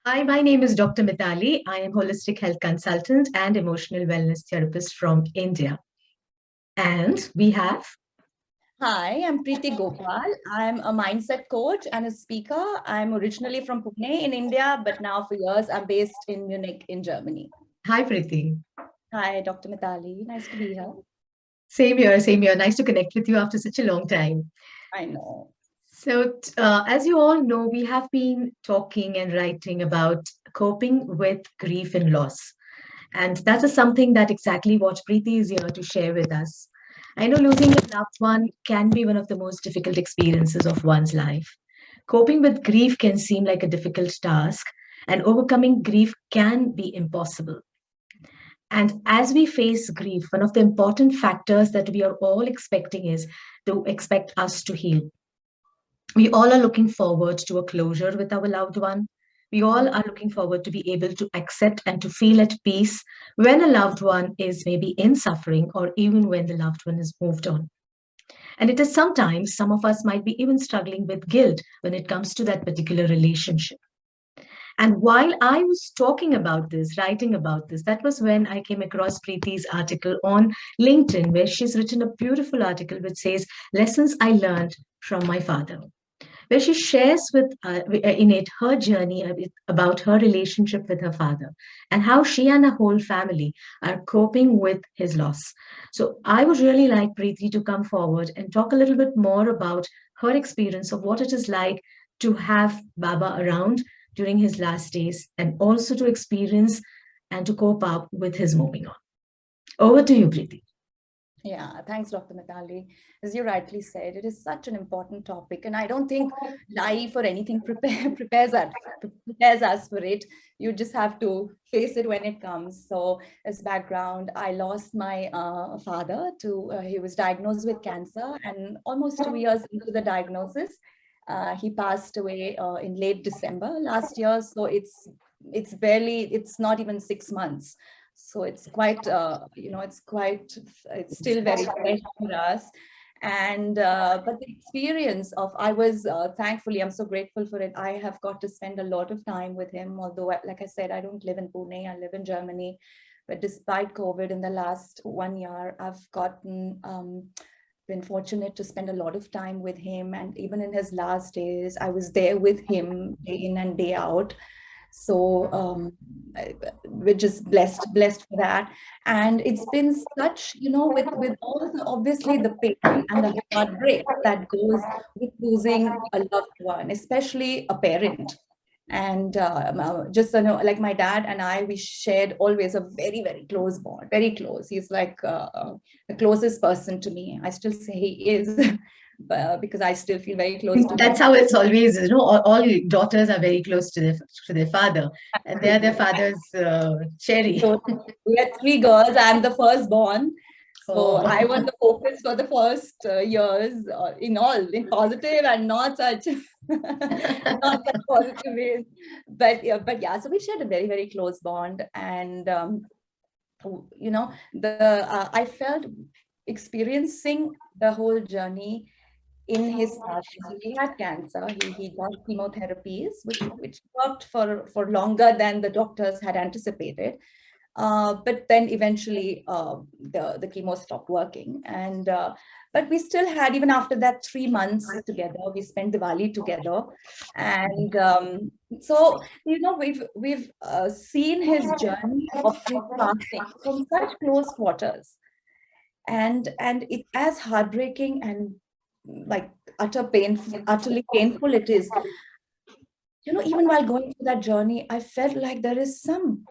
Hi, my name is Dr. Mitali. I am holistic health consultant and emotional wellness therapist from India. And we have Hi, I'm Preeti Gopal. I'm a mindset coach and a speaker. I'm originally from Pune in India, but now for years I'm based in Munich in Germany. Hi Priti. Hi, Dr. Mitali. Nice to be here. Same here, same here. Nice to connect with you after such a long time. I know. As you all know, we have been talking and writing about coping with grief and loss. And that is something that exactly what Preeti is here to share with us. I know losing a loved one can be one of the most difficult experiences of one's life. Coping with grief can seem like a difficult task, and overcoming grief can be impossible. And as we face grief, one of the important factors that we are all expecting is to expect us to heal. We all are looking forward to a closure with our loved one. We all are looking forward to be able to accept and to feel at peace when a loved one is maybe in suffering or even when the loved one is moved on. And it is sometimes some of us might be even struggling with guilt when it comes to that particular relationship. And while I was talking about this, writing about this, that was when I came across Preeti's article on LinkedIn, where she's written a beautiful article which says, Lessons I Learned from My Father, where she shares in it her journey about her relationship with her father and how she and her whole family are coping with his loss. So I would really like Preeti to come forward and talk a little bit more about her experience of what it is like to have Baba around during his last days and also to experience and to cope up with his moving on. Over to you, Preeti. Yeah, thanks, Dr. Mitali. As you rightly said, it is such an important topic, and I don't think life or anything prepares us for it. You just have to face it when it comes. So, as background, I lost my father to he was diagnosed with cancer, and almost 2 years into the diagnosis, he passed away in late December last year. So it's not even 6 months, so it's quite it's still very fresh for us. And but the experience of I was thankfully, I'm so grateful for it. I have got to spend a lot of time with him, although like I said, I don't live in Pune, I live in Germany. But despite COVID, in the last 1 year, I've gotten been fortunate to spend a lot of time with him, and even in his last days I was there with him day in and day out. So we're just blessed for that. And it's been such, with all the obviously the pain and the heartbreak that goes with losing a loved one, especially a parent. And just like my dad and I, we shared always a very, very close bond, very close. He's like the closest person to me. I still say he is, because I still feel very close to That's him. how it's always, all daughters are very close to their father, and they are their father's cherry. So we had three girls. I'm the firstborn. So I was Oh. the focus for the first years, in positive and not such, not such positive ways. But yeah, so we shared a very, very close bond. And, I felt experiencing the whole journey in his last days. So he had cancer. He got chemotherapies, which worked for longer than the doctors had anticipated. But then eventually the chemo stopped working. And but we still had, even after that, 3 months together. We spent Diwali together. And so we've seen his journey of his passing from such close quarters. And it as heartbreaking and like utterly painful it is, even while going through that journey, I felt like there is some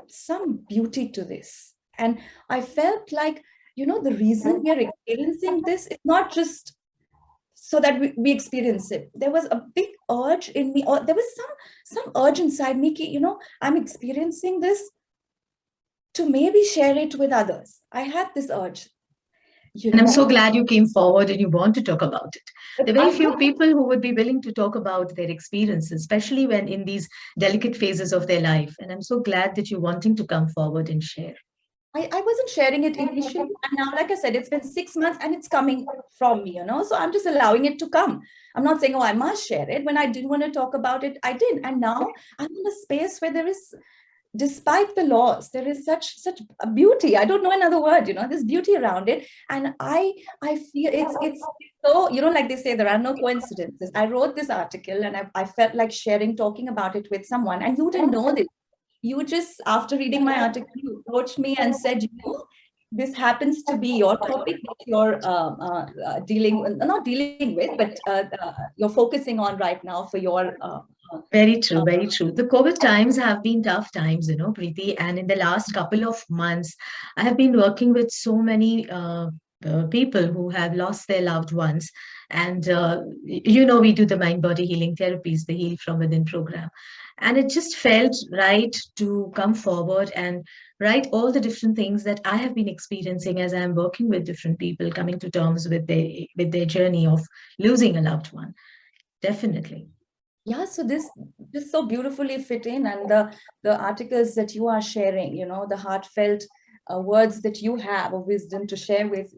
beauty to this. And I felt like, the reason we are experiencing this is not just so that we experience it. There was a big urge in me, or there was some urge inside me, I'm experiencing this to maybe share it with others. I had this urge, And I'm so glad you came forward and you want to talk about it. but There are very I few think people who would be willing to talk about their experiences, especially when in these delicate phases of their life. And I'm so glad that you're wanting to come forward and share. I wasn't sharing it initially. And now, like I said, it's been 6 months and it's coming from me, So I'm just allowing it to come. I'm not saying, oh, I must share it. When I didn't want to talk about it, I did. And now I'm in a space where there is, despite the loss, there is such a beauty. I don't know another word, there's beauty around it. And I feel it's so, like they say, there are no coincidences. I wrote this article and I felt like sharing, talking about it with someone, and you didn't know this. You just, after reading my article, you approached me and said, this happens to be your topic that you're not dealing with, but you're focusing on right now for your Very true, very true. The COVID times have been tough times, Preeti. And in the last couple of months, I have been working with so many people who have lost their loved ones. And, we do the mind body healing therapies, the Heal from Within program. And it just felt right to come forward and write all the different things that I have been experiencing as I'm working with different people, coming to terms with their journey of losing a loved one. Definitely. Yeah, so this so beautifully fit in, and the articles that you are sharing, the heartfelt words that you have of wisdom to share with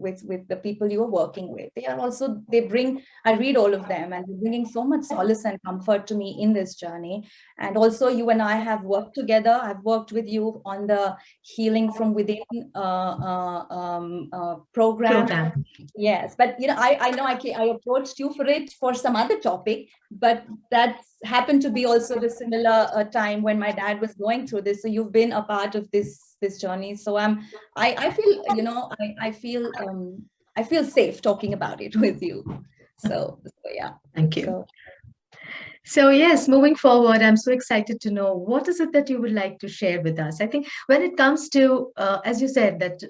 the people you are working with. They bring, I read all of them, and they're bringing so much solace and comfort to me in this journey. And also, you and I have worked together. I've worked with you on the Healing from Within program. Program. Yes, but I know I approached you for it for some other topic, but that happened to be also the similar time when my dad was going through this. So you've been a part of this journey. So I feel, I feel safe talking about it with you. So yeah. Thank you. So So, yes, moving forward, I'm so excited to know what is it that you would like to share with us. I think when it comes to, as you said, that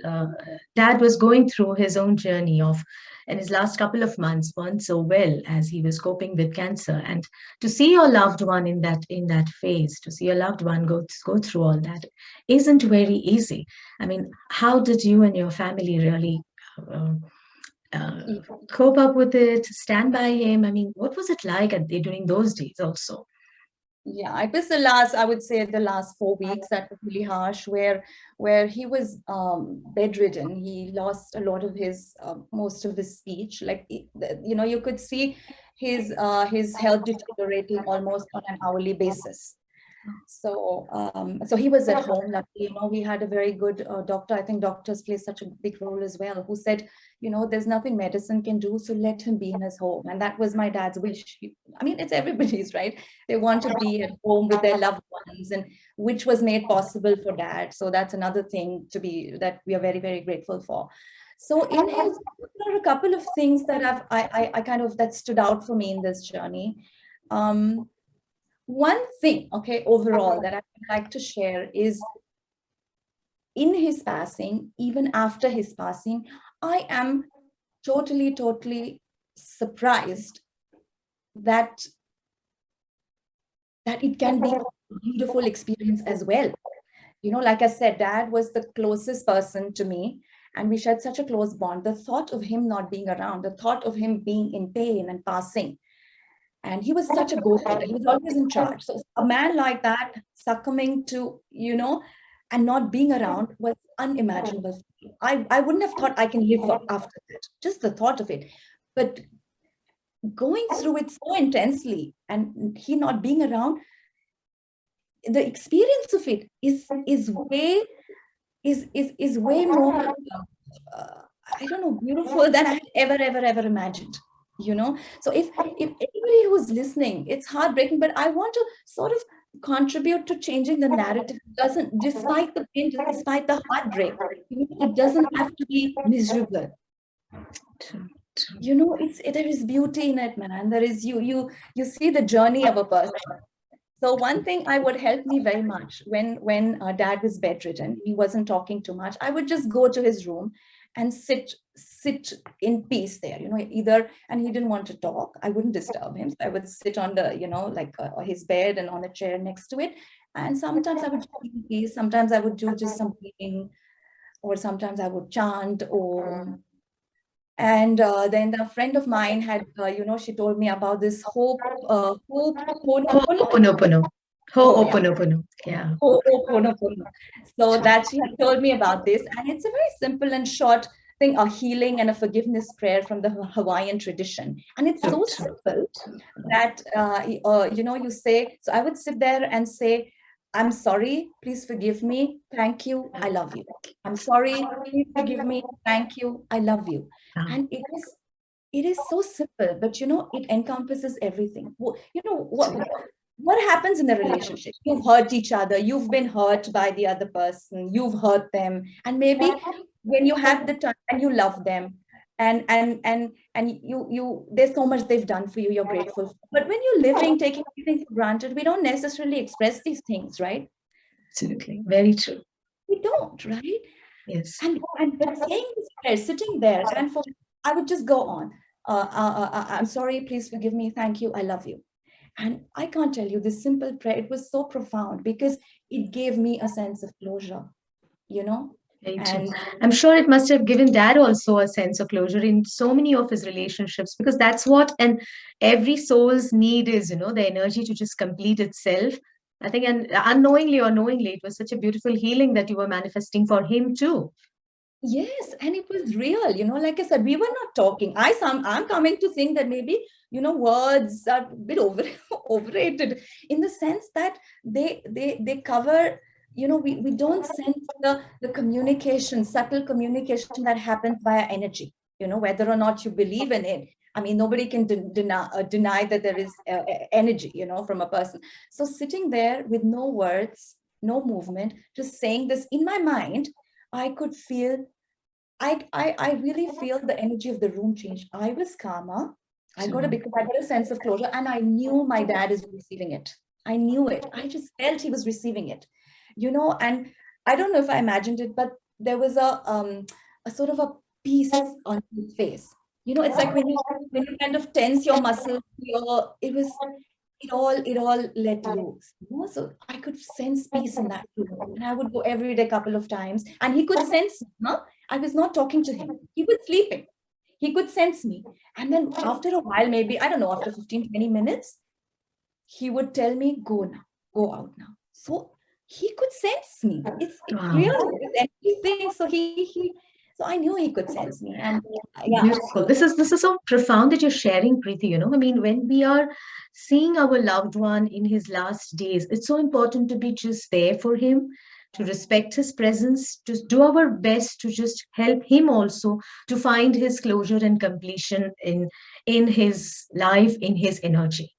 Dad was going through his own journey of, in his last couple of months, weren't so well as he was coping with cancer, and to see your loved one in that phase, to see your loved one go through all that, isn't very easy. I mean, how did you and your family really? Uh, uh, Cope up with it, stand by him? I mean, what was it like during those days also? yeah, it was the last, I would say the last 4 weeks that was really harsh, where he was bedridden. He lost a lot of his most of his speech. Like you could see his health deteriorating almost on an hourly basis. So he was at home. Luckily, we had a very good doctor. I think doctors play such a big role as well, who said, there's nothing medicine can do, so let him be in his home. And that was my dad's wish. I mean, it's everybody's, right? They want to be at home with their loved ones, and which was made possible for dad. So that's another thing that we are very, very grateful for. So there are a couple of things that I kind of, that stood out for me in this journey. Um, One thing, okay, overall, that I would like to share is, in his passing, even after his passing, I am totally, totally surprised that it can be a beautiful experience as well. Like I said, dad was the closest person to me, and we shared such a close bond. The thought of him not being around, the thought of him being in pain and passing, and he was such a go-getter. He was always in charge. So a man like that succumbing to, and not being around was unimaginable. I wouldn't have thought I can live after that. Just the thought of it. But going through it so intensely and he not being around, the experience of it is way more I don't know, beautiful than I had ever imagined. So if anybody who's listening, it's heartbreaking, but I want to sort of contribute to changing the narrative. It doesn't, despite the pain, despite the heartbreak, it doesn't have to be miserable. There is beauty in it, man. There is, you see the journey of a person. So one thing I would help me very much when dad was bedridden, he wasn't talking too much. I would just go to his room and sit in peace there. Either, and he didn't want to talk, I wouldn't disturb him. So I would sit on the, like his bed and on a chair next to it. And sometimes I would be in peace. Sometimes I would do just some reading, or sometimes I would chant Om. And then a friend of mine had, she told me about this hope, Ho'oponopono. Oh yeah. Ho'oponopono. Yeah. Ho'oponopono. So True. that she had told me about this, and it's a very simple and short thing, a healing and a forgiveness prayer from the Hawaiian tradition, and it's True. so True. simple that you say. So I would sit there and say, "I'm sorry, please forgive me. Thank you, I love you. I'm sorry, please forgive me. Thank you, I love you." Ah, And it is so simple, but it encompasses everything. true. What happens in the relationship? You've hurt each other, you've been hurt by the other person, you've hurt them, and maybe when you have the time and you love them, and you there's so much they've done for you, you're grateful for. But when you're living, taking everything for granted, we don't necessarily express these things, right? Absolutely. Very true. We don't, right? Yes. And but saying this prayer, sitting there, and for I would just go on. I'm sorry, please forgive me, thank you, I love you. And I can't tell you this simple prayer, it was so profound because it gave me a sense of closure, you know? Very true. And I'm sure it must have given dad also a sense of closure in so many of his relationships because that's what and every soul's need is, the energy to just complete itself. I think, and unknowingly or knowingly, it was such a beautiful healing that you were manifesting for him too. yes, and it was real, like I said, we were not talking. I'm coming to think that maybe, words are a bit overrated in the sense that they cover, we don't sense the communication, subtle communication that happens via energy, whether or not you believe in it. I mean, nobody can deny that there is energy, from a person. So sitting there with no words, no movement, just saying this in my mind, I could feel I really feel the energy of the room change. I was calmer. So, Because I got a sense of closure, and I knew my dad is receiving it. I knew it. I just felt he was receiving it, and I don't know if I imagined it, but there was a sort of a peace on his face. It's like when you kind of tense your muscles, it all let loose. So I could sense peace in that room, and I would go every day, couple of times, and he could sense me, huh? I was not talking to him, he was sleeping, he could sense me. And then after a while, maybe I don't know, after 15-20 minutes, he would tell me, go now, go out now. So he could sense me. It's wow. real, it's anything. So so I knew he could sense me. And yeah, Beautiful. so This is so profound that you're sharing, Preeti. I mean, when we are seeing our loved one in his last days, it's so important to be just there for him, to respect his presence, to do our best to just help him also to find his closure and completion in his life, in his energy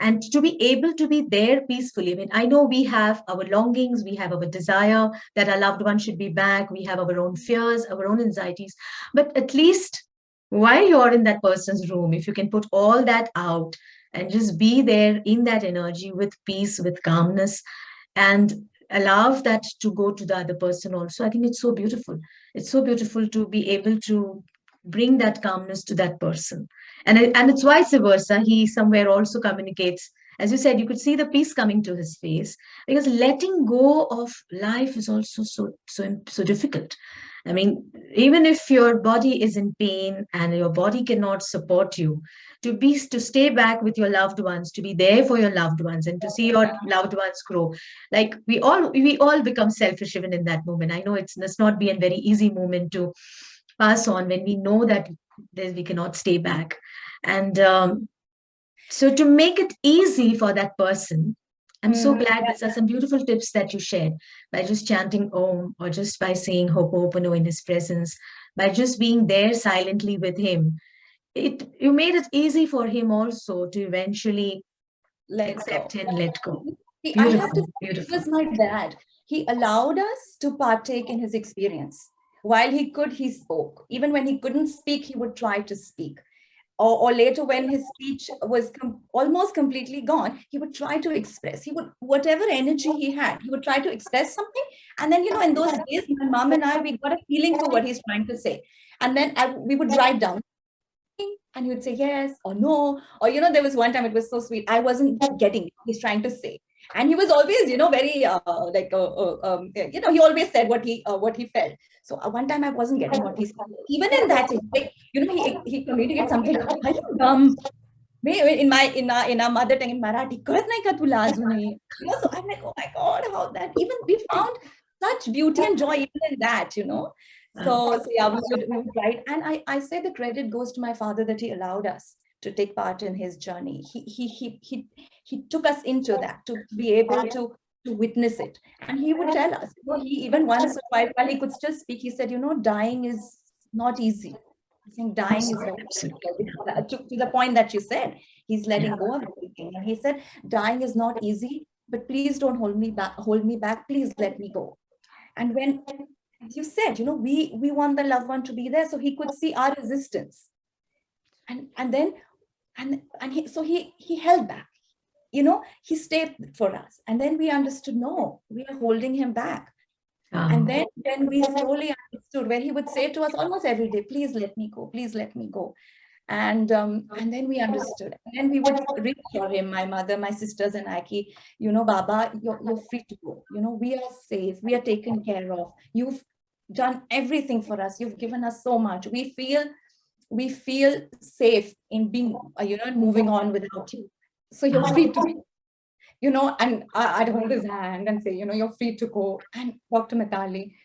and to be able to be there peacefully. I mean, I know we have our longings, we have our desire that our loved one should be back, we have our own fears, our own anxieties, but at least while you're in that person's room, if you can put all that out and just be there in that energy with peace, with calmness, and allow that to go to the other person also, I think it's so beautiful. It's so beautiful to be able to bring that calmness to that person, and it's vice versa. He somewhere also communicates, as you said, you could see the peace coming to his face because letting go of life is also so difficult. I mean, even if your body is in pain and your body cannot support you, to stay back with your loved ones, to be there for your loved ones, and to see your loved ones grow, like we all become selfish even in that moment. I know it's not be a very easy moment to pass on when we know that we cannot stay back. And so to make it easy for that person, I'm so mhm. glad these are some beautiful tips that you shared by just chanting Om or just by saying Ho'oponopono in his presence, by just being there silently with him. You made it easy for him also to eventually Let accept go. and let go. See, I have to Beautiful, say, this beautiful. was my dad. He allowed us to partake in his experience. While he could, he spoke. Even when he couldn't speak, he would try to speak. Or later, when his speech was almost completely gone, he would try to express. He would, whatever energy he had, he would try to express something. And then, in those days, my mom and I, we got a feeling for what he's trying to say. And then we would write down, and he would say yes or no. Or, there was one time it was so sweet. I wasn't getting what he's trying to say. And he was always, very he always said what he felt. So one time I wasn't getting what he said. Even in that, like, he communicated something. Are you dumb? in our mother tongue in Marathi, "Kalat nahi ka tula ajunhi." So I'm like, oh my God, how that even we found such beauty and joy even in that, So yeah, we would write, and I say the credit goes to my father that he allowed us to take part in his journey. He took us into that to be able to witness it, and he would tell us. He even once while he could still speak, he said, dying is not easy. I think dying is very Absolutely. difficult. To the point that you said, he's Yeah. letting go of everything, and he said, dying is not easy, but please don't hold me back. Hold me back. Please let me go. And when as you said, we want the loved one to be there, so he could see our resistance, and then he held back. He stayed for us, and then we understood, no, we are holding him back. And then we slowly understood, where he would say to us almost every day, please let me go, please let me go. And then we understood. And then we would reassure him, my mother, my sisters, and Aki, Baba, you're free to go. We are safe. We are taken care of. You've done everything for us. You've given us so much. We feel safe in being, moving on without you. So you're free to go. And I'd hold his hand and say, you're free to go. And Dr. Mitali,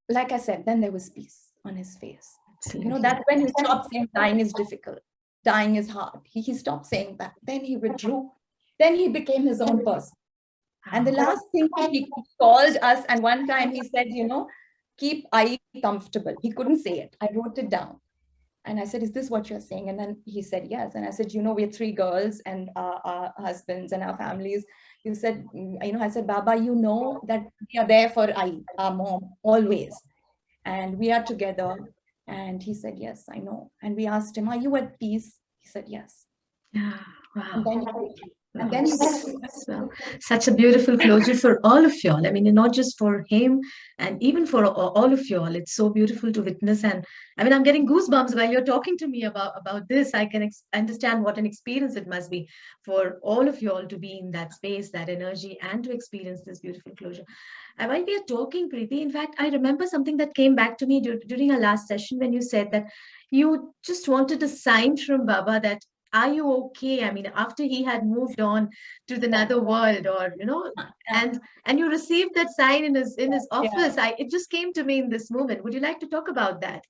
like I said, then there was peace on his face. Absolutely. That's when he stopped saying dying is difficult, dying is hard. He stopped saying that. Then he withdrew. Then he became his own person. And the last thing he called us, and one time he said, keep I comfortable. He couldn't say it. I wrote it down. And I said, is this what you're saying? And then he said, yes. And I said, we're 3 girls and our husbands and our families. You said, I said, Baba, that we are there for our mom always. And we are together. And he said, yes, I know. And we asked him, are you at peace? He said, yes. Yeah. And Wow. then and then he So, such a beautiful closure for all of y'all. I mean, not just for him, and even for all of y'all. It's so beautiful to witness. And I mean, I'm getting goosebumps while you're talking to me about this. I can understand what an experience it must be for all of y'all to be in that space, that energy, and to experience this beautiful closure. And while we are talking, Preeti, in fact, I remember something that came back to me during our last session when you said that you just wanted a sign from Baba that, are you okay? I mean, after he had moved on to the nether world, or and you received that sign in his yeah. office. It just came to me in this moment. Would you like to talk about that?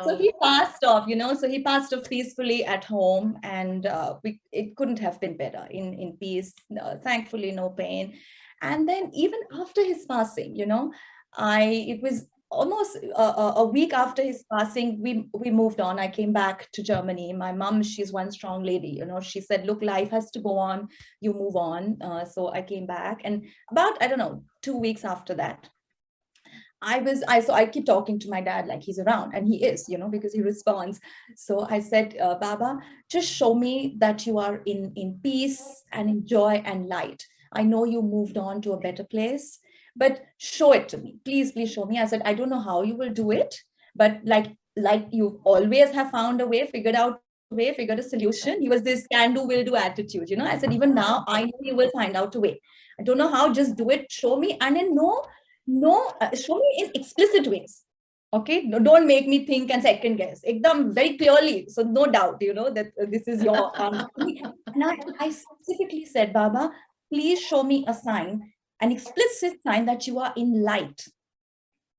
So Um, he passed off, so he passed off peacefully at home, and it couldn't have been better, in peace, thankfully, no pain. And then even after his passing, it was almost a week after his passing, we moved on. I came back to Germany. My mom, she's one strong lady, she said, look, life has to go on, you move on. So I came back, and about, I don't know, 2 weeks after that, so I keep talking to my dad like he's around, and he is, because he responds. So I said, Baba, just show me that you are in peace and in joy and light. I know you moved on to a better place, but show it to me. Please show me. I said, I don't know how you will do it, but like you always have found a way, figured out a way, figured a solution. He was this can do, will do attitude. I said, even now, I know you will find out a way. I don't know how, just do it, show me. And then show me in explicit ways. Okay, no, don't make me think and second guess. Ekdam very clearly, so no doubt, that this is your answer. And I specifically said, Baba, please show me a sign, an explicit sign that you are in light.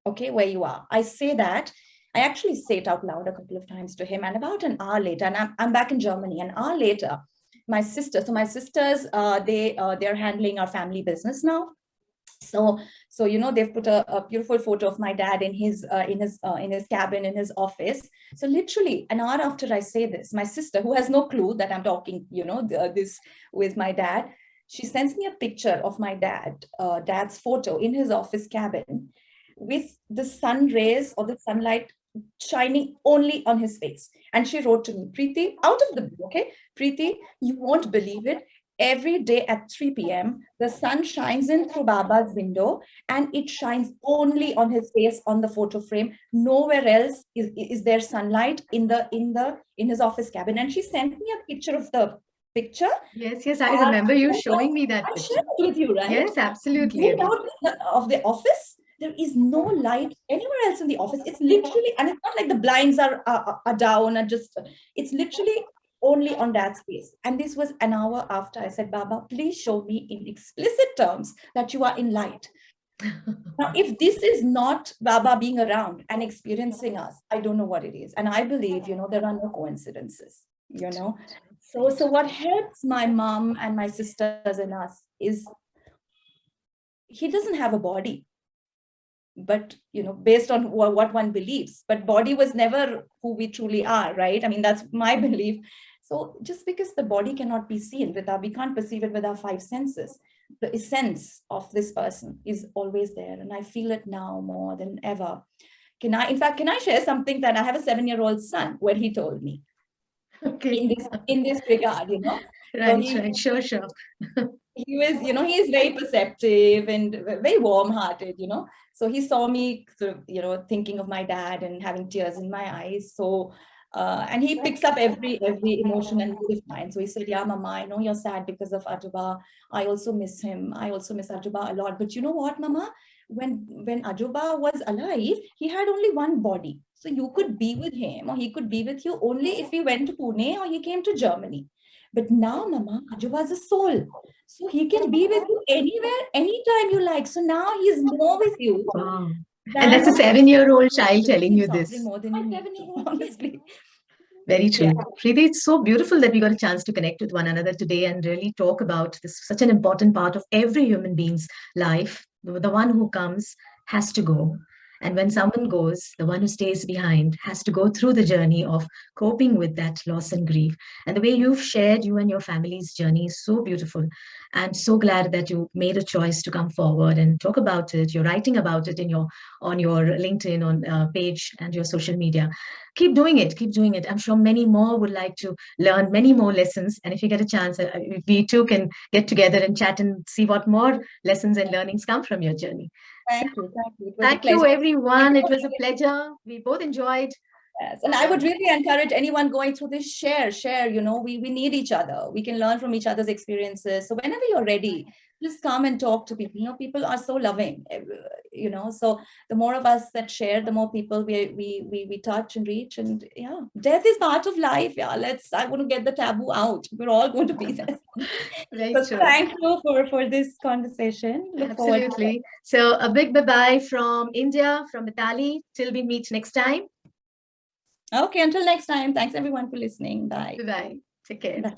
Okay, where you are. I say that. I actually say it out loud a couple of times to him. And about an hour later, and I'm back in Germany. An hour later, my sisters, they're handling our family business now. So they've put a beautiful photo of my dad in his cabin, in his office. So literally an hour after I say this, my sister, who has no clue that I'm talking this with my dad, she sends me a picture of my dad's photo in his office cabin, with the sun rays or the sunlight shining only on his face. And she wrote to me, Preeti, out of the blue, okay, Preeti, you won't believe it. Every day at 3 p.m., the sun shines in through Baba's window, and it shines only on his face on the photo frame. Nowhere else is there sunlight in his office cabin. And she sent me a picture of the picture. yes, I remember you showing me that I picture. shared it with you, right? Yes, absolutely. Zoomed out of the office, there is no light anywhere else in the office. It's literally, and it's not like the blinds are down, and just, it's literally only on that space. And this was an hour after. I said, Baba, please show me in explicit terms that you are in light. Now, if this is not Baba being around and experiencing us, I don't know what it is. And I believe, there are no coincidences, So what helps my mom and my sisters and us is he doesn't have a body, but based on what one believes, but body was never who we truly are, right? I mean, that's my belief. So just because the body cannot be seen we can't perceive it with our five senses, the essence of this person is always there, and I feel it now more than ever. Can I share something that I have a 7-year-old son, what he told me? Okay. In this regard, Right, so right. Sure, sure. he was, he is very perceptive and very warm-hearted, So he saw me sort of, thinking of my dad and having tears in my eyes. So, and he picks up every emotion and mood of mine. So he said, "Yeah, Mama, I know you're sad because of Ajuba. I also miss him. I also miss Ajuba a lot. But you know what, Mama? When Ajuba was alive, he had only one body. So you could be with him, or he could be with you only if he went to Pune or he came to Germany. But now, Mama, Ajuba is a soul. So he can be with you anywhere, anytime you like. So now he's more with you Wow. And than that's a 7-year-old child telling you suffering this. more than you need to, honestly. Very Yeah. true. Preeti, it's so beautiful that we got a chance to connect with one another today and really talk about this, such an important part of every human being's life. The one who comes has to go. And when someone goes, the one who stays behind has to go through the journey of coping with that loss and grief. And the way you've shared you and your family's journey is so beautiful. And so glad that you made a choice to come forward and talk about it. You're writing about it in your on your LinkedIn on page and your social media. Keep doing it. Keep doing it. I'm sure many more would like to learn many more lessons. And if you get a chance, we too can get together and chat and see what more lessons and learnings come from your journey. So Thank you. Thank you. It was a thank you, pleasure. Thank everyone. you It for was a having me. pleasure. We both enjoyed. Yes. And I would really encourage anyone going through this, share, we need each other. We can learn from each other's experiences. So whenever you're ready, just come and talk to people. People are so loving, so the more of us that share, the more people we touch and reach. And yeah, death is part of life. Yeah, I want to get the taboo out. We're all going to be there. Very So true. thank you for this conversation. Look forward to it. Absolutely. So a big bye-bye from India, from Mitali. Till we meet next time. Okay, until next time. Thanks everyone for listening. Bye. Bye-bye. Take care. Bye.